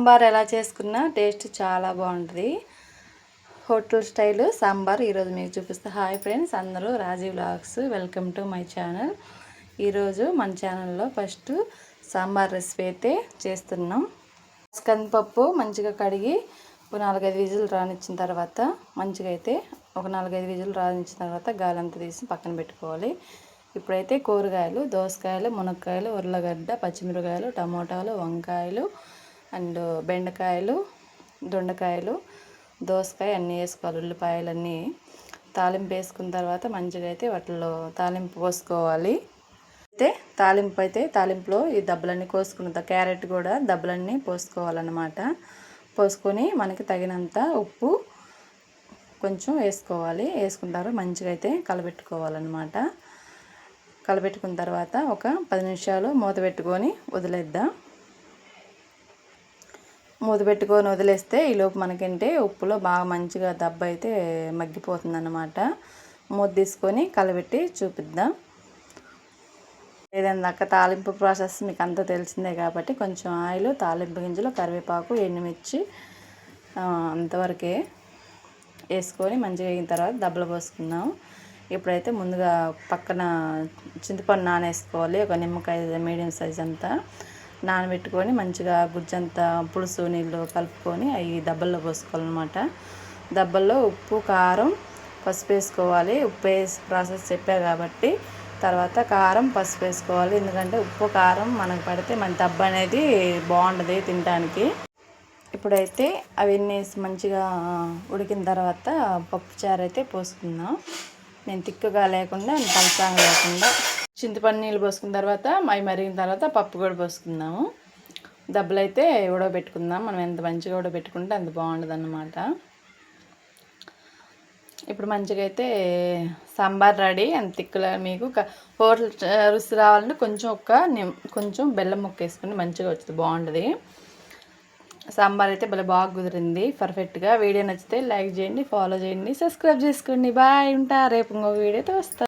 సాంబార్ ఎలా చేసుకున్నా టేస్ట్ చాలా బాగుంటుంది. హోటల్ స్టైల్ సాంబార్ ఈరోజు మీకు చూపిస్తా. హాయ్ ఫ్రెండ్స్, అందరూ Rajeev vlogs, welcome to my channel. ఈరోజు మన ఛానల్లో ఫస్ట్ సాంబార్ రెసిపీ అయితే చేస్తున్నాం. కందిపప్పు మంచిగా కడిగి ఒక 4-5 విజిల్ రానిచ్చిన తర్వాత ఒక 4-5 విజిల్ రానిచ్చిన తర్వాత గాలంతా తీసి పక్కన పెట్టుకోవాలి. ఇప్పుడైతే కూరగాయలు దోసకాయలు, మునక్కాయలు, ఉర్లగడ్డ, పచ్చిమిరకాయలు, టమోటాలు, వంకాయలు అండ్ బెండకాయలు, దొండకాయలు, దోసకాయ అన్నీ వేసుకోవాలి. ఉల్లిపాయలు అన్నీ తాలింపు వేసుకున్న తర్వాత మంచిగా అయితే వాటిలో తాలింపు పోసుకోవాలి. తాలింపులో ఈ దెబ్బలన్నీ కోసుకున్న క్యారెట్ కూడా దెబ్బలన్నీ పోసుకోవాలన్నమాట. పోసుకొని మనకి తగినంత ఉప్పు కొంచెం వేసుకున్న తర్వాత మంచిగా అయితే కలబెట్టుకోవాలన్నమాట. కలబెట్టుకున్న తర్వాత ఒక 10 నిమిషాలు మూత పెట్టుకొని వదిలేద్దాం. మూత పెట్టుకొని వదిలేస్తే ఈలోపు మనకంటే ఉప్పులో బాగా మంచిగా దెబ్బ అయితే మగ్గిపోతుంది అన్నమాట. మూత తీసుకొని కలబెట్టి చూపిద్దాం. ఏదైనా తాలింపు ప్రాసెస్ మీకు అంతా తెలిసిందే కాబట్టి కొంచెం ఆయిల్, తాలింపు గింజలు, కరివేపాకు, ఎండుమిర్చి అంతవరకే వేసుకొని మంచిగా అయిన తర్వాత దెబ్బలు పోసుకుందాం. ఇప్పుడైతే ముందుగా పక్కన చింతపండు నానేసుకోవాలి. ఒక నిమ్మకాయ మీడియం సైజ్ అంతా నానబెట్టుకొని మంచిగా గుజ్జంతా పులుసు నీళ్ళు కలుపుకొని అవి దెబ్బల్లో పోసుకోవాలన్నమాట. దెబ్బల్లో ఉప్పు, కారం, పసుపు వేసుకోవాలి. ఉప్పు వేసి ప్రాసెస్ చెప్పా కాబట్టి తర్వాత కారం, పసుపు వేసుకోవాలి. ఎందుకంటే ఉప్పు, కారం మనకు పడితే మన దెబ్బ అనేది బాగుంటుంది తినడానికి. ఇప్పుడైతే అవన్నీ మంచిగా ఉడికిన తర్వాత పప్పుచారు అయితే పోసుకుందాం. నేను తిక్కుగా లేకుండా పలచగా లేకుండా చింతపండు నీళ్ళు పోసుకున్న తర్వాత అవి మరిగిన తర్వాత పప్పు కూడా పోసుకుందాము. దెబ్బలు అయితే ఉడకబెట్టుకుందాం. మనం ఎంత మంచిగా ఉడకబెట్టుకుంటే అంత బాగుంటుంది అన్నమాట. ఇప్పుడు మంచిగా అయితే సాంబార్ రెడీ. అంత తిక్కులా మీకు హోటల్ రుచి రావాలంటే కొంచెం బెల్లం ముక్క వేసుకుని మంచిగా వచ్చింది, బాగుంటుంది. సాంబార్ అయితే భలే బాగా కుదిరింది, పర్ఫెక్ట్గా. వీడియో నచ్చితే లైక్ చేయండి, ఫాలో చేయండి, సబ్స్క్రైబ్ చేసుకోండి. బాయ్, ఉంటా. రేపు ఇంకో వీడియోతో వస్తా.